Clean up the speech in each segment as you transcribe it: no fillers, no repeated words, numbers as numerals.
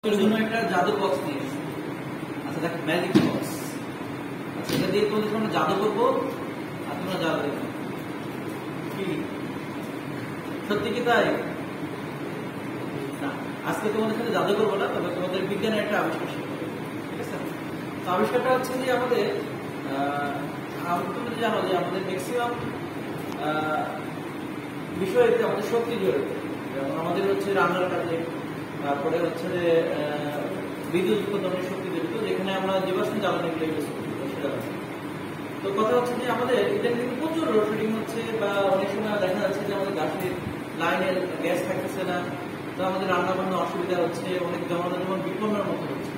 জন্য একটা জাদু বক্স নিয়ে এসেছি। আচ্ছা দেখ, ম্যাজিক বক্স। আচ্ছা এটা দিয়ে তোমাদের আমরা জাদু করবো আর তোমরা জাদু দেবে কি? সত্যি কি তাই? না, আজকে তোমাদের সাথে জাদু করবো না, তবে তোমাদের বিজ্ঞানের একটা আবিষ্কার শিখবো। ঠিক আছে? তো আবিষ্কারটা হচ্ছে যে আমাদের তুমি জানো যে আমাদের ম্যাক্সিমাম বিষয়ে আমাদের শক্তি জড়িত। যেমন আমাদের হচ্ছে রান্নার কাজে, তারপরে হচ্ছে যে বিদ্যুৎ উৎপাদনের শক্তি জড়িত, যেখানে আমরা জীবাশ্ম জ্বালানিগুলো ইউজ করি সেটা। তো কথা হচ্ছে যে আমাদের এটা কিন্তু প্রচুর লোডশেডিং হচ্ছে, বা অনেক সময় দেখা যাচ্ছে যে আমাদের গাছের লাইনের গ্যাস থাকতেছে না, তো আমাদের রান্না বান্না অসুবিধা হচ্ছে, অনেক যেমন বিপন্নের মতো হচ্ছে।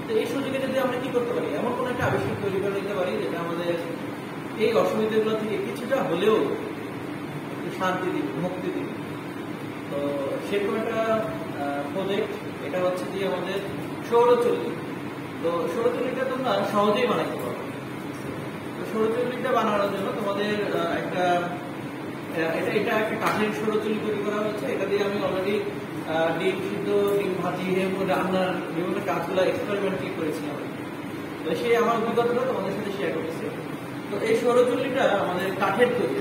তো এই সুযোগে যদি আমরা কি করতে পারি, এমন কোন একটা আবিষ্কার তৈরি করে নিতে পারি যেটা আমাদের এই অসুবিধাগুলো থেকে কিছুটা হলেও শান্তি দিবে, মুক্তি দিবে। তো সেরকম একটা প্রজেক্ট, এটা হচ্ছে যে আমাদের সৌরচুল্লি। তো সৌরচুল্লিটা তোমরা সহজেই বানাতে পারো। তো সৌরচুল্লিটা বানানোর জন্য তোমাদের একটা এটা একটা কাঠের সৌরচুল্লি তৈরি করা হয়েছে। এটা দিয়ে আমি অলরেডি ডিম সিদ্ধ, ডিম ভাজি, রান্নার বিভিন্ন কাজগুলো এক্সপেরিমেন্টলি করেছিলাম। তো সেই আমার অভিজ্ঞতাটা তোমাদের সাথে শেয়ার করতেছি। তো এই সৌরচুল্লিটা আমাদের কাঠের তৈরি,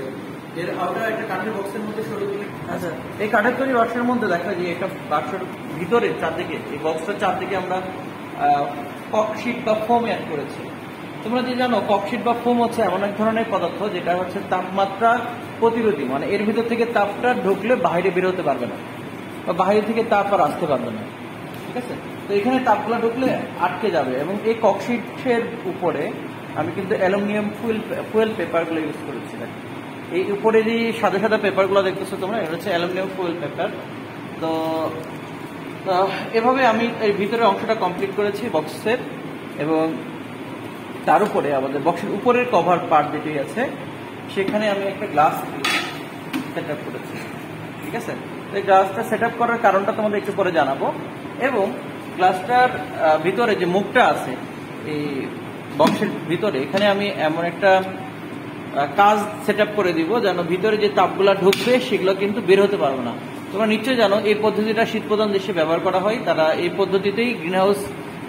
এর আমরা একটা কাঠের বক্সের মধ্যে সৌরচুল্লি। আচ্ছা, এই কাঠের তৈরি বক্সের মধ্যে দেখা যায় একটা বাক্সের ভিতরে চারদিকে, এই বক্সটার চারদিকে আমরা ককশিট বা ফোম অ্যাড করেছি। তোমরা যে জানো, ককশিট বা ফোম হচ্ছে এমন এক ধরনের পদার্থ যেটা হচ্ছে তাপমাত্রা প্রতিরোধী, মানে এর ভিতর থেকে তাপটা ঢুকলে বাইরে বেরোতে পারবে না, বা বাইরে থেকে তাপ আর আসতে পারবে না। ঠিক আছে? তো এখানে তাপগুলো ঢুকলে আটকে যাবে, এবং এই ককশিটের উপরে আমি কিন্তু অ্যালুমিনিয়াম ফুয়েল পেপারগুলো ইউজ করেছি। এই উপরে যে সাদা সাদা পেপারগুলো দেখতেছো তোমরা, এটা হচ্ছে অ্যালুমিনিয়াম ফুয়েল পেপার। তো এভাবে আমি এই ভিতরের অংশটা কমপ্লিট করেছি বক্সের, এবং তার উপরে আমাদের বক্সের উপরের কভার পার্ট যেটি আছে সেখানে আমি একটা গ্লাস সেট আপ করেছি। ঠিক আছে? এই গ্লাসটা সেট আপ করার কারণটা তোমাদের একটু পরে জানাবো। এবং গ্লাসটার ভিতরে যে মুখটা আছে এই বক্সের ভিতরে, এখানে আমি এমন একটা কাজ সেট আপ করে দিব যেন ভিতরে যে তাপগুলা ঢুকবে সেগুলো কিন্তু বের হতে পারবে না। তোমরা নিশ্চয়ই জানো এই পদ্ধতিটা শীতপ্রধান দেশে ব্যবহার করা হয়। তারা এই পদ্ধতিতেই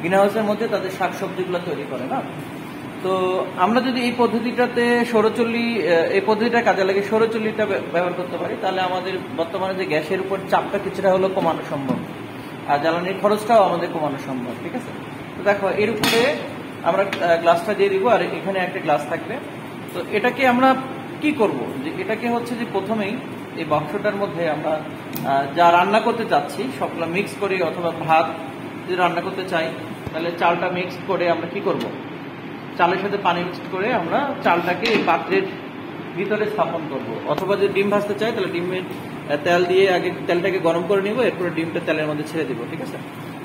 গ্রিনহাউসের মধ্যে তাদের শাকসবজিগুলো তৈরি করে না। তো আমরা যদি এই পদ্ধতিটাতে এই পদ্ধতিটা কাজে লাগে সৌরচুল্লিটা ব্যবহার করতে পারি, তাহলে আমাদের বর্তমানে যে গ্যাসের উপর চাপটা কিছুটা হলেও কমানো সম্ভব, আর জ্বালানির খরচটাও আমাদের কমানো সম্ভব। ঠিক আছে? তো দেখো, এর উপরে আমরা গ্লাসটা দিয়ে দিব, আর এখানে একটা গ্লাস থাকবে। তো এটাকে আমরা কি করব, যে এটাকে হচ্ছে যে প্রথমেই এই বাক্সটার মধ্যে আমরা যা রান্না করতে চাচ্ছি সবগুলো মিক্স করি, অথবা ভাত যদি রান্না করতে চাই তাহলে চালটা মিক্স করে আমরা কি করব, চালের সাথে পানি মিক্স করে আমরা চালটাকে এই পাত্রের ভিতরে স্থাপন করব। অথবা যদি ডিম ভাজতে চাই তাহলে ডিমের তেল দিয়ে আগে তেলটাকে গরম করে নিব, এরপরে ডিমটা তেলের মধ্যে ছেড়ে দিব। ঠিক আছে?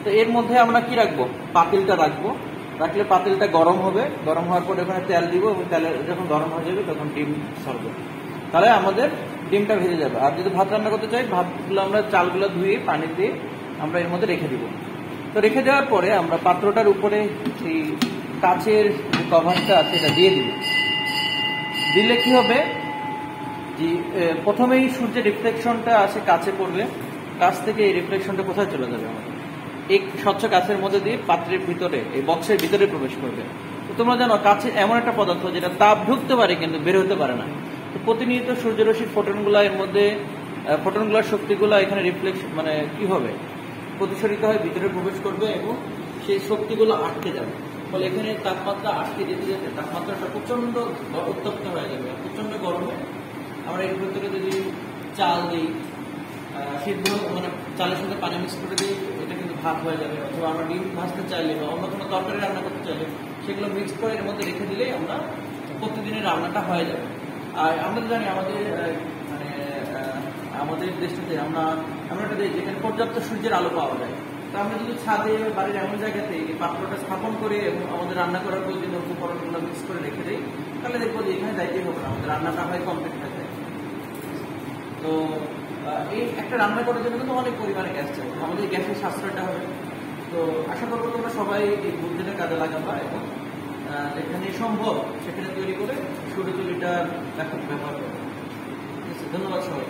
তো এর মধ্যে আমরা কি রাখবো, পাতিলটা রাখবো। রাখলে পাতিলটা গরম হবে, গরম হওয়ার পরে ওখানে তেল দিব, এবং তেলের যখন গরম হয়ে যাবে তখন ডিম ছাড়বে, তাহলে আমাদের ডিমটা ভেজে যাবে। আর যদি ভাত রান্না করতে চাই, ভাতগুলো আমরা চালগুলো ধুয়ে পানি দিয়ে আমরা এর মধ্যে রেখে দিব। তো রেখে দেওয়ার পরে আমরা পাত্রটার উপরে সেই কাচের যে কভারটা আছে এটা দিয়ে দিব। দিলে কি হবে, যে প্রথমেই সূর্যের রিফ্লেকশনটা আছে কাছে পড়বে, কাছ থেকে এই রিফ্লেকশনটা কোথায় চলে যাবে, আমাদের এই স্বচ্ছ কাচের মধ্যে দিয়ে পাত্রের ভিতরে, এই বক্সের ভিতরে প্রবেশ করবে। তো তোমরা জানো কাছে এমন একটা পদার্থ যেটা তাপ ঢুকতে পারে কিন্তু বের হতে পারে না। তো প্রতিনিয়ত সূর্যরশ্মির ফোটনগুলো এর মধ্যে, ফোটনগুলোর শক্তিগুলো এখানে রিফ্লেকশন মানে কি হবে, প্রতিসরিত হয়ে ভিতরে প্রবেশ করবে, এবং সেই শক্তিগুলো আটকে যাবে। ফলে এখানে তাপমাত্রা আটকে যেতে যেতে তাপমাত্রাটা প্রচন্ড উত্তপ্ত হয়ে যাবে, প্রচন্ড গরমে আমরা এর ভিতরে যদি চাল দিই, সিদ্ধ মানে চালের সাথে পানি মিক্স করে দিই, এটা কিন্তু ভাত হয়ে যাবে। অথবা আমরা ডিম ভাজতে চাইলে বা অন্য কোনো তরকারি রান্না করতে চাইলে সেগুলো মিক্স করে এর মধ্যে রেখে দিলেই আমরা প্রতিদিনের রান্নাটা হয়ে যাবে। আর আমরা তো জানি আমাদের দেশটাতে আমরা একটা দেশ যেখানে পর্যাপ্ত সূর্যের আলো পাওয়া যায়। তো আমরা যদি ছাদে বাড়ির এমন জায়গাতে এই পাত্রটা স্থাপন করে এবং আমাদের রান্না করার প্রয়োজনীয় উপকরণগুলো মিক্স করে রেখে দিই, তাহলে দেখবো যে এখানে দায়িত্বই হবে না, আমাদের রান্নাটা হয় কমপ্লিট হয়ে যায়। তো এই একটা রান্না করার জন্য কিন্তু অনেক পরিমাণে গ্যাস চাই, আমাদের গ্যাসের সাশ্রয়টা হবে। তো আশা করবো তোমরা সবাই এই বুদ্ধিটা কাজে লাগাবা, এবং যেখানে সম্ভব সেখানে তৈরি করে সৌরচুল্লিটা ব্যবহার করবে। ধন্যবাদ সবাই।